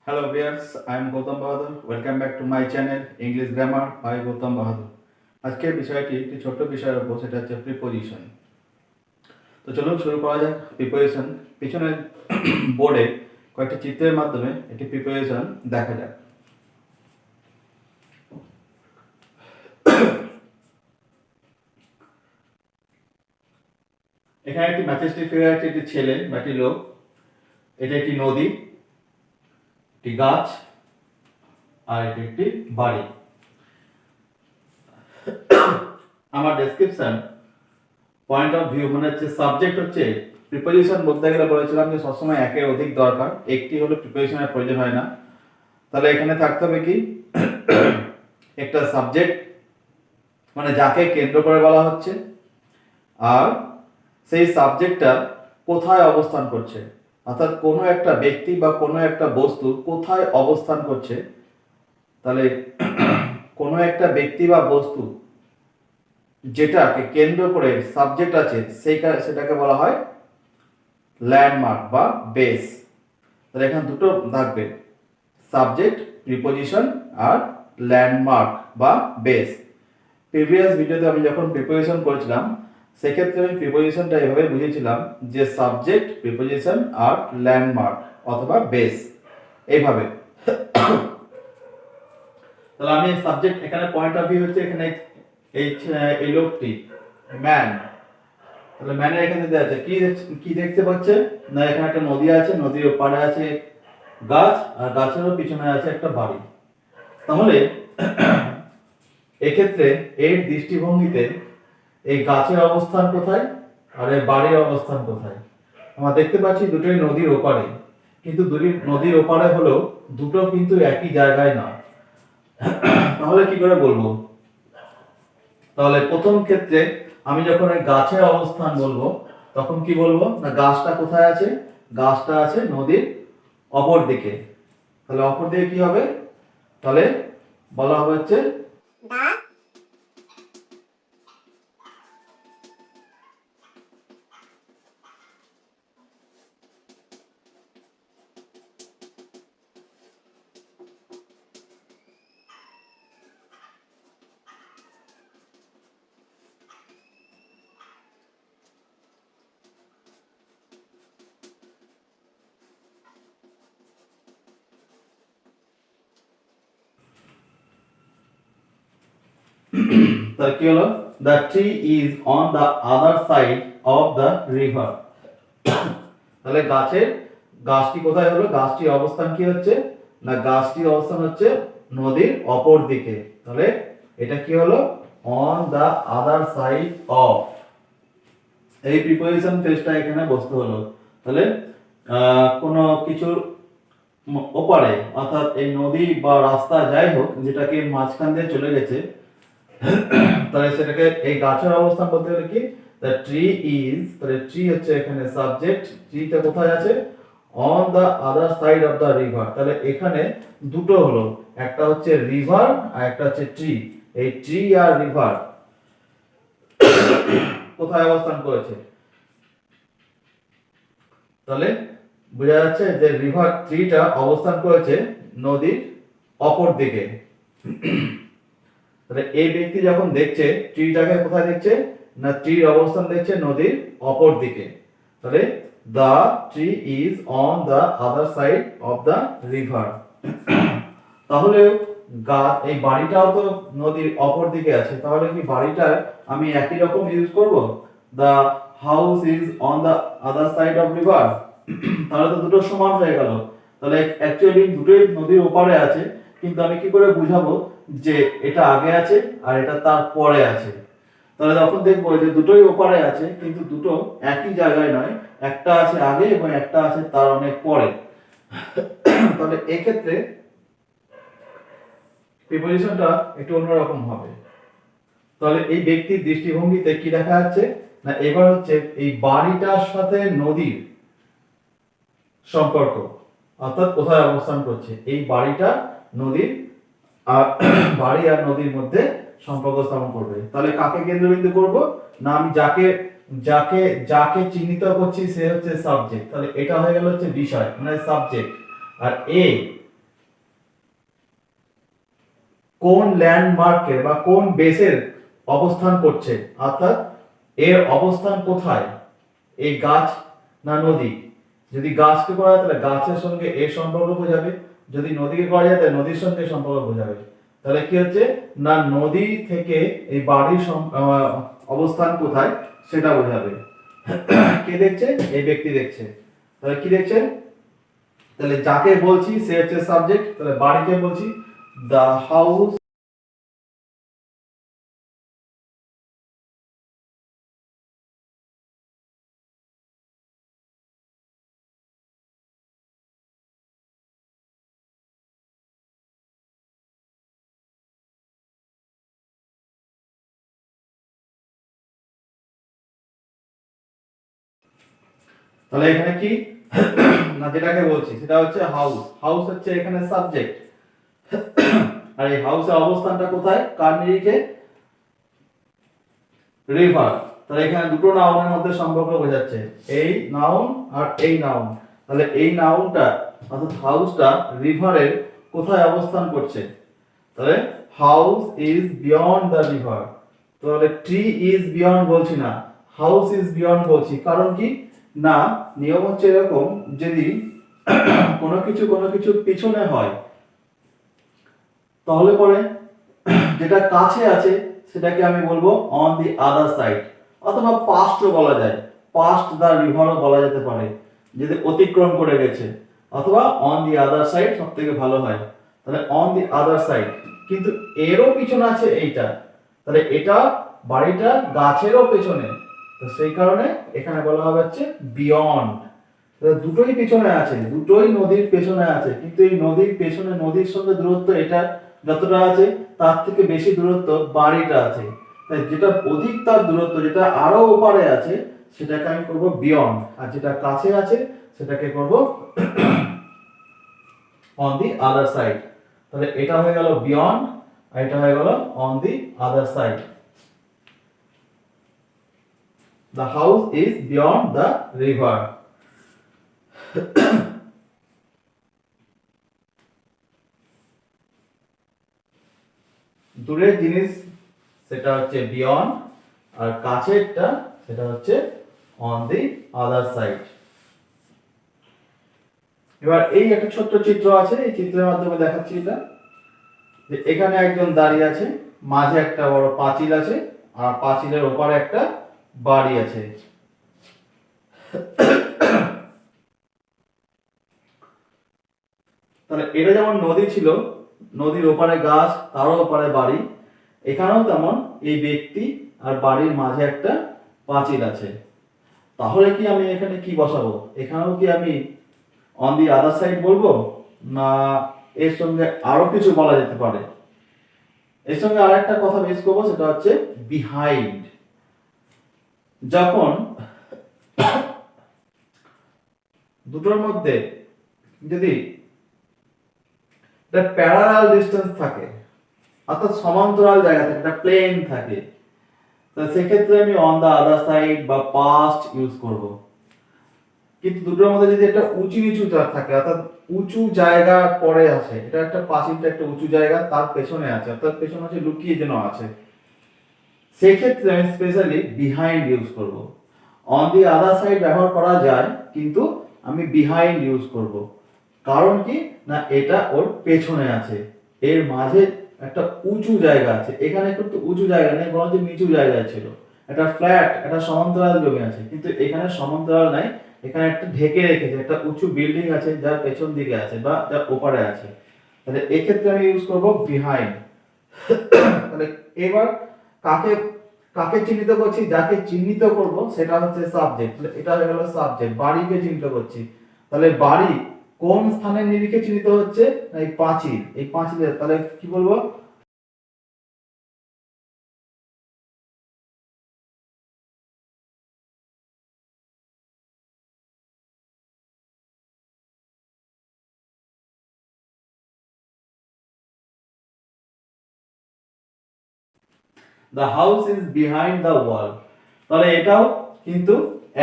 Hello viewers, I am Gautam Bahadur. Welcome back to my channel English Grammar by Gautam Bahadur. আজকের বিষয়টি একটি ছোট্ট বিষয়ের উপর, সেটা হচ্ছে প্রিপোজিশন। তো চলুন শুরু করা যাক। প্রিপোজিশন পিছনের বোর্ডে কয়েকটি চিত্রের মাধ্যমে একটি প্রিপোজিশন দেখা যাক। এখানে একটি ম্যাজেস্টিক ফিগার আছে, একটি ছেলে বা একটি লোক, এটা একটি নদী, একটি গাছ, আর এটি একটি বাড়ি। আমার ডেসক্রিপশন পয়েন্ট অফ ভিউ মানে হচ্ছে সাবজেক্ট হচ্ছে প্রিপোজিশন বলতে গেলে বলেছিলাম যে সবসময় একের অধিক দরকার, একটি হলে প্রিপোজিশনের প্রয়োজন হয় না। তাহলে এখানে থাকতে হবে কি একটা সাবজেক্ট মানে যাকে কেন্দ্র করে বলা হচ্ছে, আর সেই সাবজেক্টটা কোথায় অবস্থান করছে, অর্থাৎ কোনো একটা ব্যক্তি বা কোনো একটা বস্তু কোথায় অবস্থান করছে। তাহলে কোনো একটা ব্যক্তি বা বস্তু যেটাকে কেন্দ্র করে সাবজেক্ট আছে সেটাকে বলা হয় ল্যান্ডমার্ক বা বেস। তাহলে এখানে দুটো থাকবে, সাবজেক্ট প্রিপোজিশন আর ল্যান্ডমার্ক বা বেস। প্রিভিয়াস ভিডিওতে আমি যখন প্রিপোজিশন করেছিলাম সেক্ষেত্রে আমি প্রিপোজিশনটা এভাবে বুঝিয়েছিলাম যে সাবজেক্ট প্রিপোজিশন আর ল্যান্ডমার্ক অথবা বেস, এইভাবে। তাহলে আমি সাবজেক্ট এখানে পয়েন্ট অফ ভিউ হচ্ছে এখানে এই লোকটি ম্যান। তাহলে ম্যানের এখানে দেওয়া আছে কি দেখতে পাচ্ছে না, এখানে একটা নদী আছে, নদীর ওপারে আছে গাছ, আর গাছেরও পিছনে আছে একটা বাড়ি। তাহলে এক্ষেত্রে এর দৃষ্টিভঙ্গিতে এই গাছের অবস্থান কোথায় আর এই বাড়ির অবস্থান কোথায়? আমরা দেখতে পাচ্ছি দুটোই নদীর ওপারে, কিন্তু নদীর ওপারে হলো দুটো কিন্তু একই জায়গায় না। তাহলে কি করে বলবো? তাহলে প্রথম ক্ষেত্রে আমি যখন এই গাছের অবস্থান বলবো তখন কি বলবো না, গাছটা কোথায় আছে? গাছটা আছে নদীর অপর দিকে। তাহলে অপর দিকে কি হবে? তাহলে বলা হবে হচ্ছে তাহলে কি হলো? The tree is on the other side of the river. তাহলে গাছটি কোথায় হলো? গাছটির অবস্থান কি হচ্ছে না, গাছটির অবস্থান হচ্ছে নদীর অপর দিকে। তাহলে এটা কি হলো? on the other side of। এই প্রিপোজিশন ফ্রেজটা এখানে বসতে হলো। তাহলে কোনো কিছুর ওপারে, অর্থাৎ এই নদী বা রাস্তা যাই হোক যেটাকে মাঝখান দিয়ে চলে গেছে, তাহলে সেটাকে এই গাছের অবস্থান বলতে গেলে কি, the tree is, তাহলে ট্রি হচ্ছে এখানে সাবজেক্ট, ট্রিটা কোথায় আছে? on the other side of the river। তাহলে এখানে দুটো হলো, একটা হচ্ছে রিভার আর একটা হচ্ছে ট্রি। এই ট্রি আর রিভার কোথায় অবস্থান করেছে? তাহলে বোঝা যাচ্ছে যে রিভার ট্রিটা অবস্থান করেছে নদীর অপর দিকে। তাহলে এই ব্যক্তি যখন দেখছে ট্রিটাকে কোথায় দেখছে না, ট্রির অবস্থান দেখছে নদীর অপর দিকে। তাহলে the tree is on the other side of the river। তাহলে এই বাড়িটাও তো নদীর অপর দিকে আছে, তাহলে কি বাড়িটা আমি একই রকম ইউজ করব, the house is on the other side of river। তাহলে তো দুটো সমান হয়ে গেল। তাহলে অ্যাকচুয়ালি দুটোই নদীর ওপারে আছে, কিন্তু আমি কি করে বুঝাবো যে এটা আগে আছে আর এটা তার পরে আছে? তাহলে যখন দেখবো যে দুটোই ওপারে আছে কিন্তু দুটো একই জায়গায় নয়, একটা আছে আগে এবং একটা আছে তার অনেক পরে, তাহলে এক্ষেত্রে প্রিপোজিশনটা একটু অন্যরকম হবে। তাহলে এই ব্যক্তির দৃষ্টিভঙ্গিতে কি দেখা যাচ্ছে না, এবার হচ্ছে এই বাড়িটার সাথে নদীর সম্পর্ক, অর্থাৎ কোথায় অবস্থান করছে এই বাড়িটা নদীর, আর বাড়ি আর নদীর মধ্যে সম্পর্ক স্থাপন করবে। তাহলে কাকে কেন্দ্রবিন্দু করব না, আমি যাকে চিহ্নিত করছি সে হচ্ছে সাবজেক্ট। তাহলে এটা হয়ে গেল হচ্ছে বিষয় মানে সাবজেক্ট, আর কোন ল্যান্ডমার্কের বা কোন বেসের অবস্থান করছে, অর্থাৎ এর অবস্থান কোথায়, এই গাছ না নদী। যদি গাছকে করা যায় তাহলে গাছের সঙ্গে এর সম্পর্ক বোঝাবে, যদি নদীকে করা যায় তাহলে নদীর সঙ্গে সম্পর্ক বোঝাবে। তাহলে কি হচ্ছে না নদী থেকে এই বাড়ির অবস্থান কোথায় সেটা বোঝাবে। কে দেখছে, এই ব্যক্তি দেখছে। তাহলে কি দেখছেন, তাহলে যাকে বলছি সে হচ্ছে সাবজেক্ট, তাহলে বাড়িকে বলছি দ্য হাউস। তাহলে এখানে কি না যেটাকে বলছি সেটা হচ্ছে হাউস, হাউস হচ্ছে এখানে সাবজেক্ট। আর এই হাউসের অবস্থানটা কোথায়, কার নিরিখে, রিভার। তাহলে এখানে দুটো নাউনের মধ্যে সম্পর্ক বোঝাচ্ছে, এই নাউন আর এই নাউন। তাহলে এই নাউনটা অর্থাৎ হাউসটা রিভারের কোথায় অবস্থান করছে, তাহলে house is beyond the river. তাহলে ট্রি ইজ বিয়ন্ড বলছি না, হাউস ইজ বিয়ন্ড বলছি। কারণ কি না নিয়ম হচ্ছে এরকম, যদি কোনো কিছু পিছনে হয় তাহলে পরে যেটা কাছে আছে সেটাকে আমি বলবো অন দি আদার সাইড, অথবা পাস্টও বলা যায়, পাস্ট দ্য রিভারও বলা যেতে পারে, যদি অতিক্রম করে গেছে, অথবা অন দি আদার সাইড সব থেকে ভালো হয়। তাহলে অন দি আদার সাইড, কিন্তু এরও পিছনে আছে এইটা, তাহলে এটা বাড়িটা গাছেরও পেছনে, তো সেই কারণে এখানে বলা হবে হচ্ছে বিয়ন্ড। দুটোই পেছনে আছে, দুটোই নদীর পেছনে আছে, কিন্তু এই নদীর পেছনে নদীর সঙ্গে দূরত্ব এটা যতটা আছে তার থেকে বেশি দূরত্ব বাড়িটা আছে। তাই যেটা অধিক তার দূরত্ব, যেটা আরো ওপারে আছে সেটাকে আমি করব বিয়ন্ড, আর যেটা কাছে আছে সেটাকে করব অন দি আদার সাইড। তাহলে এটা হয়ে গেল বিয়ন্ড আর এটা হয়ে গেল on the other side. The house is beyond the river. দূরের জিনিস সেটা হচ্ছে বিয়ন্ড, আর কাছেরটা সেটা হচ্ছে অন দি আদার সাইড। এবার এই একটা ছোট্ট চিত্র আছে, এই চিত্রের মাধ্যমে দেখাচ্ছি এটা, যে এখানে একজন দাঁড়িয়ে আছে, মাঝে একটা বড় পাঁচিল আছে, আর পাঁচিলের ওপারে একটা বাড়ি আছে। তাহলে এটা যেমন নদী ছিল, নদীর ওপারে গাছ, তারও ওপারে বাড়ি, এখানেও তেমন এই ব্যক্তি আর বাড়ির মাঝে একটা পাঁচিল আছে। তাহলে কি আমি এখানে কি বসাবো, এখানেও কি আমি অন দি আদার সাইড বলবো, না এর সঙ্গে আরো কিছু বলা যেতে পারে। এর সঙ্গে আর একটা কথা মিস করবো, সেটা হচ্ছে বিহাইন্ড। যখন দুটোর মধ্যে যদি একটা প্যারালাল ডিসটেন্স থাকে, অর্থাৎ সমান্তরাল জায়গা থাকে, একটা প্লেন থাকে, তো সেক্ষেত্রে আমি অন দা আদার সাইড বা পাস্ট ইউজ করব। কিন্তু দুটোর মধ্যে যদি একটা উঁচু নিচু থাকে, অর্থাৎ উঁচু জায়গা পরে আছে, এটা একটা পাঁচিলটা একটা উঁচু জায়গা তার পেছনে আছে, অর্থাৎ পেছনে আছে লুকিয়ে যেন আছে, সেই ক্ষেত্রে আমি স্পেশালি বিহাইন্ড ইউজ করব। অন দি আদার সাইড ব্যবহার করা যায়, কিন্তু আমি বিহাইন্ড ইউজ করব। কারণ কি না এটা ওর পেছনে আছে, এর মাঝে একটা উঁচু জায়গা আছে, এখানে কিন্তু উঁচু জায়গা নেই, বরঞ্চ নিচু জায়গায় ছিল, একটা ফ্ল্যাট, একটা সমান্তরাল জমি আছে, কিন্তু এখানে সমান্তরাল নাই, এখানে একটা ঢেকে রেখেছে, একটা উঁচু বিল্ডিং আছে যার পেছন দিকে আছে বা যার ওপারে আছে। তাহলে এক্ষেত্রে আমি ইউজ করব বিহাইন্ড। তাহলে এবার কাকে কাকে চিহ্নিত করছি, যাকে চিহ্নিত করব সেটা হচ্ছে সাবজেক্ট। এটা হয়ে গেল সাবজেক্ট, বাড়িকে চিহ্নিত করছি। তাহলে বাড়ি কোন স্থানের নিরিখে চিহ্নিত হচ্ছে, এই পাঁচিল, এই পাঁচিলের, তাহলে কি বলবো, the house is behind the wall। তাহলে এটাও কিন্তু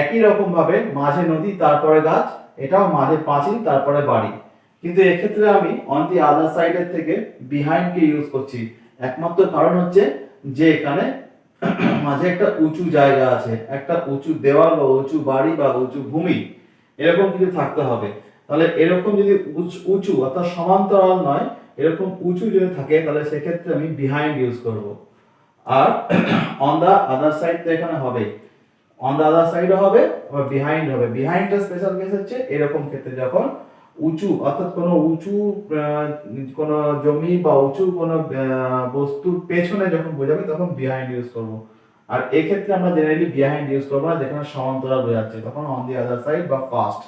একই রকম ভাবে মাঝে নদী তারপরে গাছ, এটাও মাঝে পাঁচিল তারপরে বাড়ি। কিন্তু এক্ষেত্রে আমি অন দি আদার সাইডের থেকে বিহাইন্ড কে ইউজ করছি। একমাত্র কারণ হচ্ছে যে এখানে মাঝে একটা উঁচু জায়গা আছে, একটা উঁচু দেওয়াল বা উঁচু বাড়ি বা উঁচু ভূমি এরকম কিছু থাকতে হবে। তাহলে এরকম যদি উঁচু অর্থাৎ সমান্তরাল নয়, এরকম উঁচু যদি থাকে তাহলে সেক্ষেত্রে আমি বিহাইন্ড ইউজ করব। আর অন দা আদার সাইড তো এখানে হবে, অন দা আদার সাইডও হবে আবার বিহাইন্ড হবে। বিহাইন্ডটা স্পেশাল কেস হচ্ছে এরকম ক্ষেত্রে যখন উঁচু অর্থাৎ কোনো উঁচু কোনো জমি বা উঁচু কোনো বস্তুর পেছনে যখন বোঝাবে তখন বিহাইন্ড ইউজ করব। আর এই ক্ষেত্রে আমরা জেনারেলি বিহাইন্ড ইউজ করব না, যেখানে সমান্তরাল বোঝাচ্ছে তখন অন দি আদার সাইড বা past.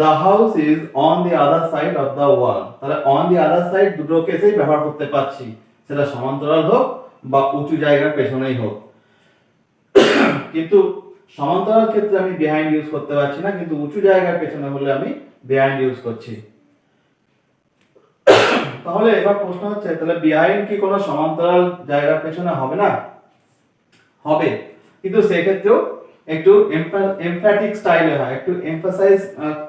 The house is on the other side of the wall। তাহলে on the other side দুটো কেসেই ব্যবহার করতে পারছি, সেটা সমান্তরাল হোক বা উঁচু জায়গার পেছনেই হোক। কিন্তু সমান্তরাল ক্ষেত্রে আমি বিহাইন্ড ইউজ করতে পারছি না, কিন্তু উঁচু জায়গার পেছনে হলে আমি বিহাইন্ড ইউজ করছি। তাহলে এবার প্রশ্ন হচ্ছে, তাহলে বিহাইন্ড কি কোনো সমান্তরাল জায়গার পেছনে হবে না? হবে, কিন্তু সেক্ষেত্রেও একটু এমফ্যাটিক স্টাইলে হয়, একটু এমফাসাইজ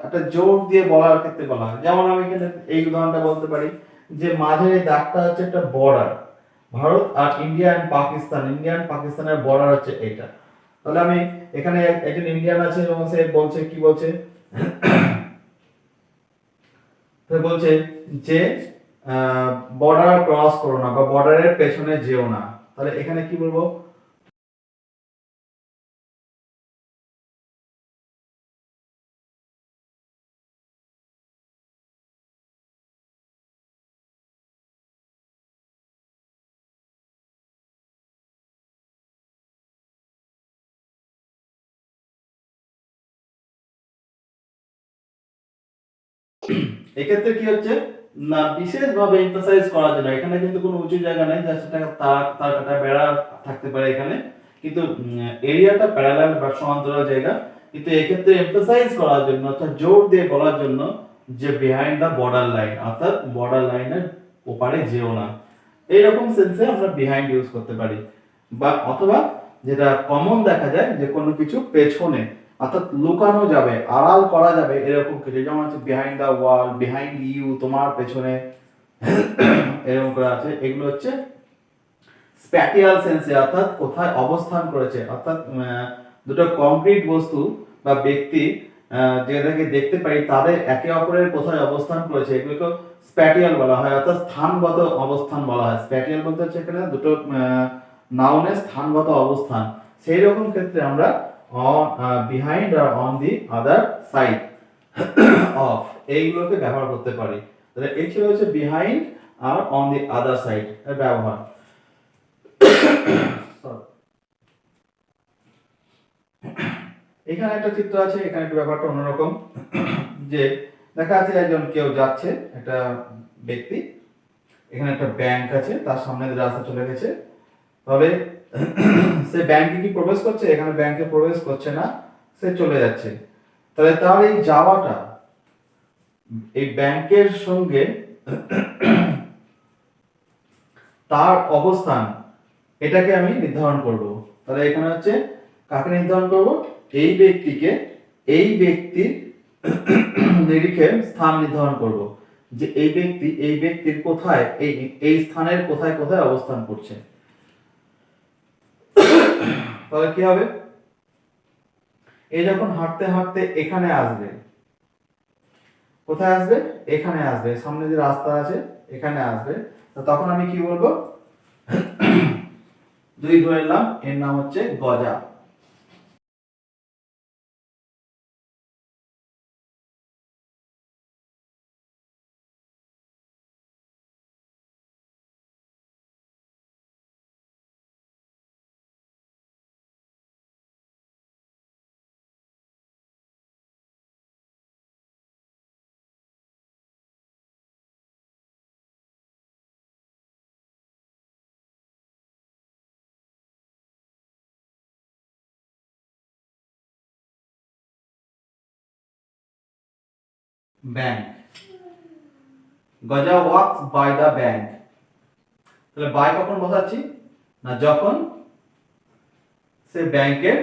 একটা জোর দিয়ে বলার ক্ষেত্রে বলা হয়। যেমন আমি এখানে এই উদাহরণটা বলতে পারি যে মাঝের এই দাগটা হচ্ছে একটা বর্ডার, ভারত আর India and Pakistan, India and পাকিস্তানের বর্ডার হচ্ছে এইটা। তাহলে আমি এখানে একজন ইন্ডিয়ান আছে এবং সে বলছে কি বলছে বলছে যে বর্ডার ক্রস করো না বা বর্ডারের পেছনে যেও না। তাহলে এখানে কি বলবো? এক্ষেত্রে কি হচ্ছে না, বিশেষভাবে এমফাসাইজ করার জন্য এখানে কিন্তু কোনো উঁচু জায়গা নাই, জাস্ট একটা তার কাটা বেড়া থাকতে পারে এখানে, কিন্তু এরিয়াটা প্যারালাল বা সমান্তরাল জায়গা। কিন্তু এক্ষেত্রে এমফাসাইজ করার জন্য অর্থাৎ জোর দিয়ে বলার জন্য যে বিহাইন্ড দা বর্ডার লাইন, অর্থাৎ বর্ডার লাইনের ওপারে যেও না, এইরকম সেন্সে আমরা বিহাইন্ড ইউজ করতে পারি। বা অথবা যেটা কমন দেখা যায় যে কোনো কিছু পেছনে অর্থাৎ লুকানো যাবে, আড়াল করা যাবে এরকম কিছু, যেমন হচ্ছে behind the wall, behind you, তোমার পেছনে এরকম করে আছে। এগুলো হচ্ছে স্প্যাটিয়াল সেন্সে অর্থাৎ কোথায় অবস্থান করেছে, অর্থাৎ দুটো কংক্রিট বস্তু বা ব্যক্তি যেটাকে দেখতে পাই তাদের একে অপরের কোথায় অবস্থান করেছে এগুলোকে স্প্যাটিয়াল বলা হয়, অর্থাৎ স্থানগত অবস্থান বলা হয়। স্প্যাটিয়াল বলতে হচ্ছে এখানে দুটো নাউনের স্থানগত অবস্থান। সেই রকম ক্ষেত্রে আমরা বিহাইন্ড আর on the other side of এইগুলোকে ব্যবহার করতে পারি। তাহলে এই ছিল হচ্ছে বিহাইন্ড আর অন দি আদার সাইড এর ব্যবহার। এখানে একটা চিত্র আছে, এখানে একটু ব্যাপারটা অন্যরকম। যে দেখা যাচ্ছে একজন কেউ যাচ্ছে, একটা ব্যক্তি, এখানে একটা ব্যাংক আছে, তার সামনে দিয়ে রাস্তা চলে গেছে। তবে সে ব্যাংকে কি প্রবেশ করছে? এখানে ব্যাংকে প্রবেশ করছে না, সে চলে যাচ্ছে। তাহলে তার এই যাওয়াটা এই ব্যাংকের সঙ্গে তার অবস্থান এটাকে আমি নির্ধারণ করব। তাহলে এখানে হচ্ছে কাকে নির্ধারণ করব? এই ব্যক্তিকে এই ব্যক্তির নিরিখে স্থান নির্ধারণ করব, যে এই ব্যক্তির কোথায় এই স্থানের কোথায় কোথায় অবস্থান করছে। তাহলে কি হবে? এই যখন হাঁটতে হাঁটতে এখানে আসবে, কোথায় আসবে? এখানে আসবে, সামনে যে রাস্তা আছে এখানে আসবে। তো তখন আমি কি বলবো? যদি ধরে নিলাম এর নাম হচ্ছে গজা। ব্যাংক। গজা ওয়াকস বাই দ্য ব্যাংক। তাহলে বাই কখন বসাচ্ছি না, যখন সে ব্যাংকের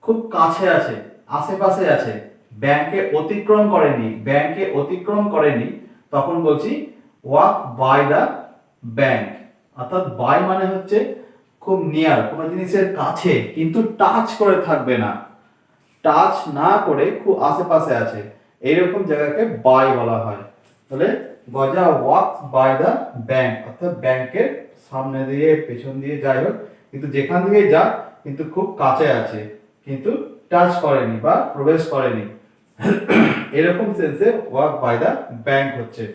খুব কাছে আছে, আশেপাশে আছে, ব্যাংকে অতিক্রম করেনি, তখন বলছি ওয়াক বাই দ্য ব্যাংক। অর্থাৎ বাই মানে হচ্ছে খুব নিয়ার, কোনো জিনিসের কাছে কিন্তু টাচ করে থাকবে না, টাচ না করে খুব আশেপাশে আছে, এইরকম জায়গাকে বাই বলা হয়। তাহলে গজা ওয়াক বাই দ্য ব্যাংক, অর্থাৎ ব্যাংকের সামনে দিয়ে পেছন দিয়ে যাই হোক, কিন্তু যেখান দিয়ে যা কিন্তু খুব কাছে আছে, কিন্তু টাচ করেনি বা প্রবেশ করেনি, এরকম সেন্সে ওয়াক বাই দ্য ব্যাংক হচ্ছে।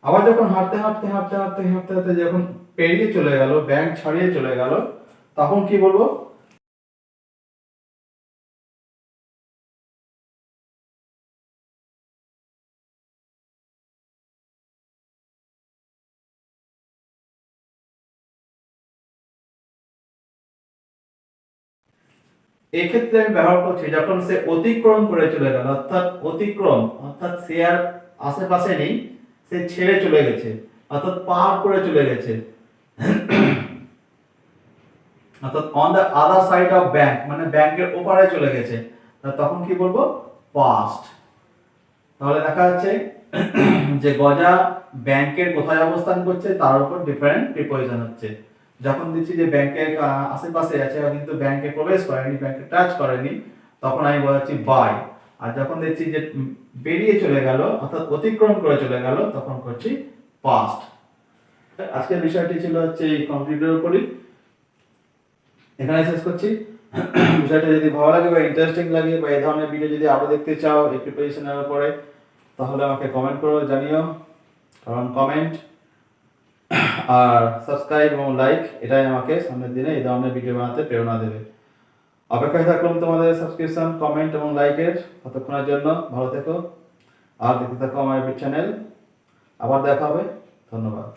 আবার যখন হাঁটতে হাঁটতে হাঁটতে হাঁটতে হাঁটতে হাঁটতে যখন পেরিয়ে চলে গেল, ব্যাংক ছাড়িয়ে চলে গেল, তখন কি বলবো, এক্ষেত্রে আমি ব্যবহার করছি যখন সে অতিক্রম করে চলে গেল, অর্থাৎ সে আর আশেপাশে নেই, সে ছেড়ে চলে গেছে, অর্থাৎ পার করে চলে গেছে, অর্থাৎ on the other side of bank, মানে ব্যাংকের ওপারে চলে গেছে, তখন কি বলবো, পাস্ট। তাহলে দেখা যাচ্ছে যে গজা ব্যাংকের কোথায় অবস্থান করছে তার উপর ডিফারেন্ট প্রিপোজিশন হচ্ছে। যখন দিচ্ছি যে ব্যাংকের আশেপাশে আছে কিন্তু ব্যাংকে প্রবেশ করেনি, ব্যাংকে টাচ করেনি, তখন আমি বলাচ্ছি বাই। আর যখন দেখছি যে বেরিয়ে চলে গেল, অর্থাৎ অতিক্রম করে চলে গেল, তখন করছি পাস্ট। আজকের বিষয়টি ছিল হচ্ছে এই কম্পিউটারের উপরই, এখানে শেষ করছি। বিষয়টা যদি ভালো লাগে বা ইন্টারেস্টিং লাগে বা এই ধরনের ভিডিও যদি আরো দেখতে চাও এই প্রিপারেশনের উপরে, তাহলে আমাকে কমেন্ট করো, জানিও। কারণ কমেন্ট আর সাবস্ক্রাইব এবং লাইক এটাই আমাকে সামনের দিনে এই ধরনের ভিডিও বানাতে প্রেরণা দেবে। অপেক্ষায় থাকলাম তোমাদের সাবস্ক্রিপশন, কমেন্ট এবং লাইকের। ততক্ষণের জন্য ভালো থেকো আর দেখতে থাকো আমার ইউটিউব চ্যানেল। আবার দেখা হবে, ধন্যবাদ।